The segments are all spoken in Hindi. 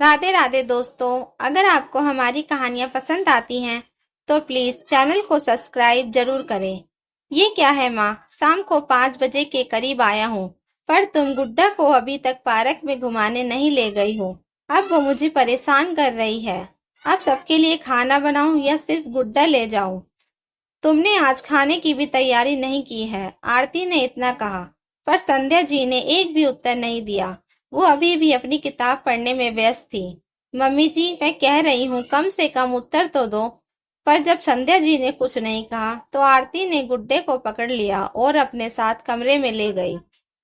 राधे राधे दोस्तों। अगर आपको हमारी कहानियाँ पसंद आती हैं तो प्लीज़ चैनल को सब्सक्राइब जरूर करें। ये क्या है माँ, शाम को 5 बजे के करीब आया हूँ, पर तुम गुड्डा को अभी तक पार्क में घुमाने नहीं ले गई हो। अब वो मुझे परेशान कर रही है। अब सबके लिए खाना बनाऊं या सिर्फ गुड्डा ले जाऊं? तुमने आज खाने की भी तैयारी नहीं की है, आरती ने इतना कहा। पर संध्या जी ने एक भी उत्तर नहीं दिया। वो अभी भी अपनी किताब पढ़ने में व्यस्त थी। मम्मी जी, मैं कह रही हूँ कम से कम उत्तर तो दो। पर जब संध्या जी ने कुछ नहीं कहा तो आरती ने गुड्डे को पकड़ लिया और अपने साथ कमरे में ले गई।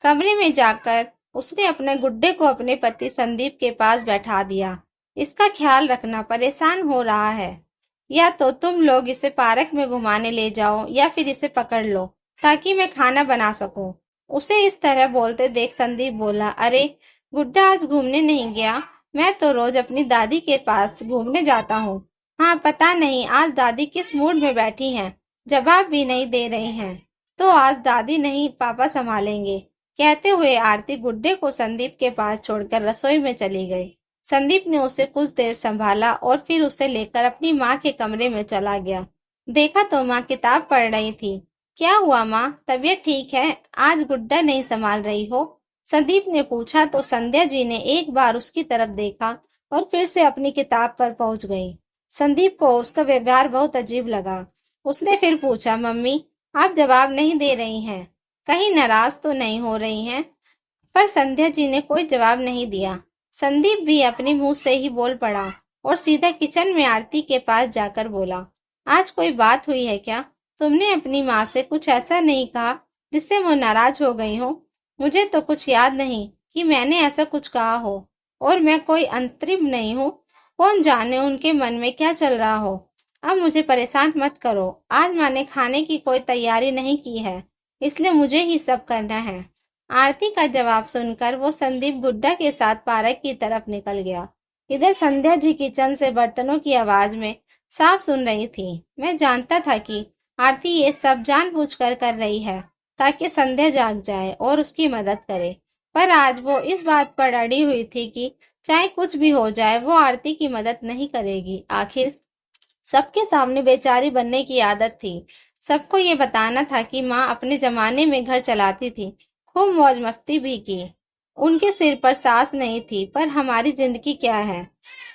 कमरे में जाकर उसने अपने गुड्डे को अपने पति संदीप के पास बैठा दिया। इसका ख्याल रखना, परेशान हो रहा है। या तो तुम लोग इसे पार्क में घुमाने ले जाओ या फिर इसे पकड़ लो ताकि मैं खाना बना सकूं। उसे इस तरह बोलते देख संदीप बोला, अरे गुड्डा आज घूमने नहीं गया? मैं तो रोज अपनी दादी के पास घूमने जाता हूँ। हाँ, पता नहीं आज दादी किस मूड में बैठी हैं, जवाब भी नहीं दे रही हैं। तो आज दादी नहीं, पापा संभालेंगे। कहते हुए आरती गुड्डे को संदीप के पास छोड़कर रसोई में चली गई। संदीप ने उसे कुछ देर संभाला और फिर उसे लेकर अपनी माँ के कमरे में चला गया। देखा तो माँ किताब पढ़ रही थी। क्या हुआ माँ, तबीयत ठीक है? आज गुड्डा नहीं संभाल रही हो? संदीप ने पूछा तो संध्या जी ने एक बार उसकी तरफ देखा और फिर से अपनी किताब पर पहुंच गई। संदीप को उसका व्यवहार बहुत अजीब लगा। उसने फिर पूछा, मम्मी आप जवाब नहीं दे रही हैं, कहीं नाराज तो नहीं हो रही हैं? पर संध्या जी ने कोई जवाब नहीं दिया। संदीप भी अपने मुंह से ही बोल पड़ा और सीधा किचन में आरती के पास जाकर बोला, आज कोई बात हुई है क्या? तुमने अपनी माँ से कुछ ऐसा नहीं कहा जिससे वो नाराज हो गई हो? मुझे तो कुछ याद नहीं कि मैंने ऐसा कुछ कहा हो, और मैं कोई अंतरिम नहीं हूँ। कौन जाने उनके मन में क्या चल रहा हो। अब मुझे परेशान मत करो। आज माँ ने खाने की कोई तैयारी नहीं की है, इसलिए मुझे ही सब करना है। आरती का जवाब सुनकर वो संदीप गुड्डा के साथ पार्क की तरफ निकल गया। इधर संध्या जी किचन से बर्तनों की आवाज में साफ सुन रही थी। मैं जानता था कि आरती ये सब जानबूझकर कर रही है ताकि संध्या जाग जाए और उसकी मदद करे। पर आज वो इस बात पर अड़ी हुई थी कि चाहे कुछ भी हो जाए वो आरती की मदद नहीं करेगी। आखिर सबके सामने बेचारी बनने की आदत थी। सबको ये बताना था कि माँ अपने जमाने में घर चलाती थी, खूब मौज मस्ती भी की। उनके सिर पर सास नहीं थी, पर हमारी जिंदगी क्या है,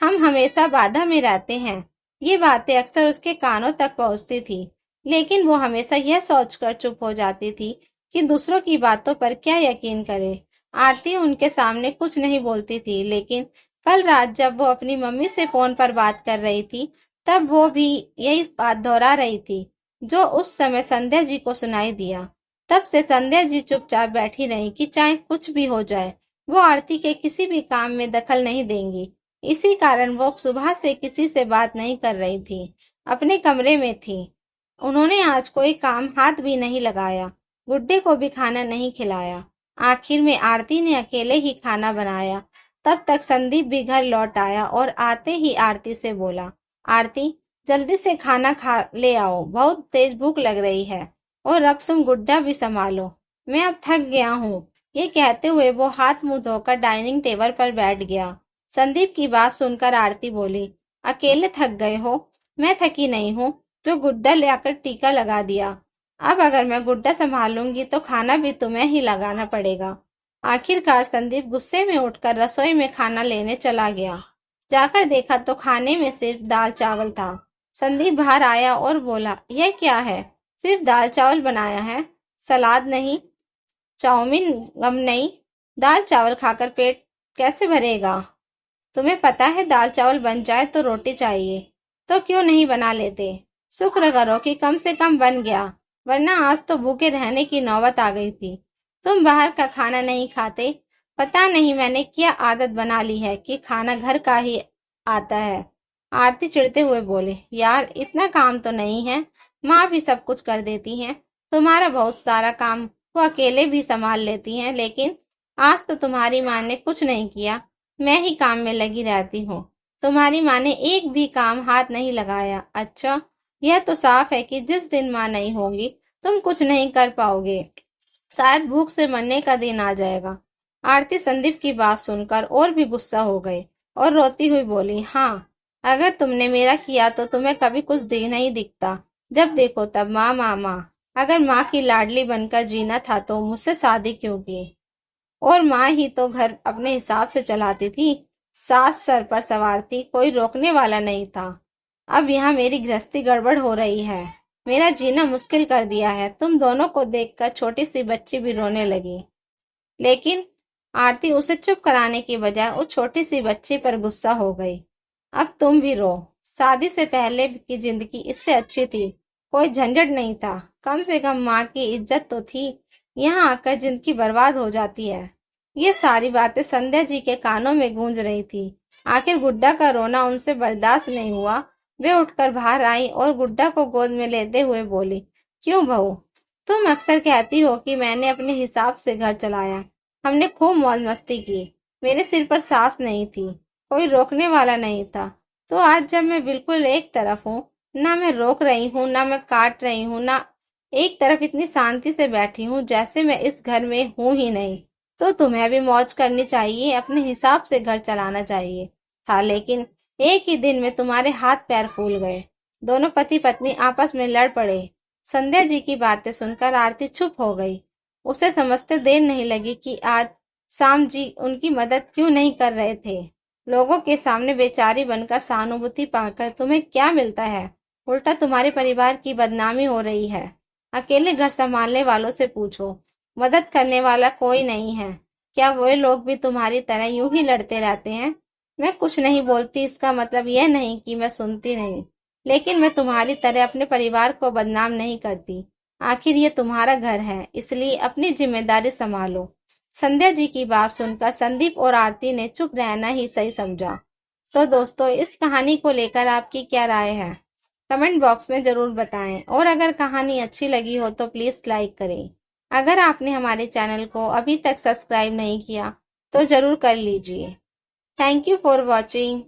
हम हमेशा बाधा में रहते हैं। ये बातें अक्सर उसके कानों तक पहुंचती थी, लेकिन वो हमेशा यह सोचकर चुप हो जाती थी कि दूसरों की बातों पर क्या यकीन करे। आरती उनके सामने कुछ नहीं बोलती थी, लेकिन कल रात जब वो अपनी मम्मी से फोन पर बात कर रही थी तब वो भी यही बात दोहरा रही थी जो उस समय संध्या जी को सुनाई दिया। तब से संध्या जी चुपचाप बैठी रही कि चाहे कुछ भी हो जाए वो आरती के किसी भी काम में दखल नहीं देंगी। इसी कारण वो सुबह से किसी से बात नहीं कर रही थी, अपने कमरे में थी। उन्होंने आज कोई काम हाथ भी नहीं लगाया, गुड्डे को भी खाना नहीं खिलाया। आखिर में आरती ने अकेले ही खाना बनाया। तब तक संदीप भी घर लौट आया और आते ही आरती से बोला, आरती जल्दी से खाना खा ले आओ, बहुत तेज भूख लग रही है, और अब तुम गुड्डा भी संभालो, मैं अब थक गया हूँ। ये कहते हुए वो हाथ मुंह धोकर डाइनिंग टेबल पर बैठ गया। संदीप की बात सुनकर आरती बोली, अकेले थक गए हो? मैं थकी नहीं हूँ, जो गुड्डा ले आकर टीका लगा दिया। अब अगर मैं गुड्डा संभालूंगी तो खाना भी तुम्हें ही लगाना पड़ेगा। आखिरकार संदीप गुस्से में उठकर रसोई में खाना लेने चला गया। जाकर देखा तो खाने में सिर्फ दाल चावल था। संदीप बाहर आया और बोला, यह क्या है? सिर्फ दाल चावल बनाया है, सलाद नहीं, चाउमीन गम नहीं। दाल चावल खाकर पेट कैसे भरेगा? तुम्हें पता है दाल चावल बन जाए तो रोटी चाहिए, तो क्यों नहीं बना लेते? शुक्र करो कि कम से कम बन गया, वरना आज तो भूखे रहने की नौबत आ गई थी। तुम बाहर का खाना नहीं खाते? पता नहीं मैंने क्या आदत बना ली है कि खाना घर का ही आता है। आरती चिढ़ते हुए बोले, यार इतना काम तो नहीं है, माँ भी सब कुछ कर देती हैं। तुम्हारा बहुत सारा काम वो अकेले भी संभाल लेती हैं, लेकिन आज तो तुम्हारी माँ ने कुछ नहीं किया, मैं ही काम में लगी रहती हूँ। तुम्हारी माँ ने एक भी काम हाथ नहीं लगाया। अच्छा, यह तो साफ है कि जिस दिन माँ नहीं होगी तुम कुछ नहीं कर पाओगे, शायद भूख से मरने का दिन आ जाएगा। आरती संदीप की बात सुनकर और भी गुस्सा हो गए। और रोती हुई बोली, हाँ, अगर तुमने मेरा किया तो तुम्हें कभी कुछ नहीं दिखता। जब देखो तब माँ माँ माँ। अगर माँ की लाडली बनकर जीना था तो मुझसे शादी क्यों की? और माँ ही तो घर अपने हिसाब से चलाती थी। सास सर पर सवार थी, कोई रोकने वाला नहीं था। अब यहाँ मेरी गृहस्थी गड़बड़ हो रही है, मेरा जीना मुश्किल कर दिया है। तुम दोनों को देखकर छोटी सी बच्ची भी रोने लगी। लेकिन आरती उसे चुप कराने की बजाय उस छोटी सी बच्ची पर गुस्सा हो गई। अब तुम भी रो। शादी से पहले की जिंदगी इससे अच्छी थी। कोई झंझट नहीं था, कम से कम माँ की इज्जत तो थी। यहाँ आकर जिंदगी बर्बाद हो जाती है। ये सारी बातें संध्या जी के कानों में गूंज रही थी। आखिर गुड्डा का रोना उनसे बर्दाश्त नहीं हुआ। वे उठकर बाहर आई और गुड्डा को गोद में लेते हुए बोली, क्यों बहू, तुम अक्सर कहती हो कि मैंने अपने हिसाब से घर चलाया, हमने खूब मौज मस्ती की, मेरे सिर पर सांस नहीं थी, कोई रोकने वाला नहीं था। तो आज जब मैं बिल्कुल एक तरफ हूँ, ना मैं रोक रही हूँ ना मैं काट रही हूँ, ना एक तरफ इतनी शांति से बैठी हूँ जैसे मैं इस घर में हूँ ही नहीं, तो तुम्हें भी मौज करनी चाहिए, अपने हिसाब से घर चलाना चाहिए था। लेकिन एक ही दिन में तुम्हारे हाथ पैर फूल गए, दोनों पति पत्नी आपस में लड़ पड़े। संध्या जी की बातें सुनकर आरती चुप हो गई। उसे समझते देर नहीं लगी कि आज शाम जी उनकी मदद क्यों नहीं कर रहे थे। लोगों के सामने बेचारी बनकर सहानुभूति पाकर तुम्हें क्या मिलता है? उल्टा तुम्हारे परिवार की बदनामी हो रही है। अकेले घर संभालने वालों से पूछो, मदद करने वाला कोई नहीं है। क्या वे लोग भी तुम्हारी तरह यूं ही लड़ते रहते हैं? मैं कुछ नहीं बोलती इसका मतलब यह नहीं कि मैं सुनती नहीं, लेकिन मैं तुम्हारी तरह अपने परिवार को बदनाम नहीं करती। आखिर ये तुम्हारा घर है, इसलिए अपनी जिम्मेदारी संभालो। संध्या जी की बात सुनकर संदीप और आरती ने चुप रहना ही सही समझा। तो दोस्तों, इस कहानी को लेकर आपकी क्या राय है? कमेंट बॉक्स में जरूर बताएं, और अगर कहानी अच्छी लगी हो तो प्लीज लाइक करें। अगर आपने हमारे चैनल को अभी तक सब्सक्राइब नहीं किया तो जरूर कर लीजिए। Thank you for watching.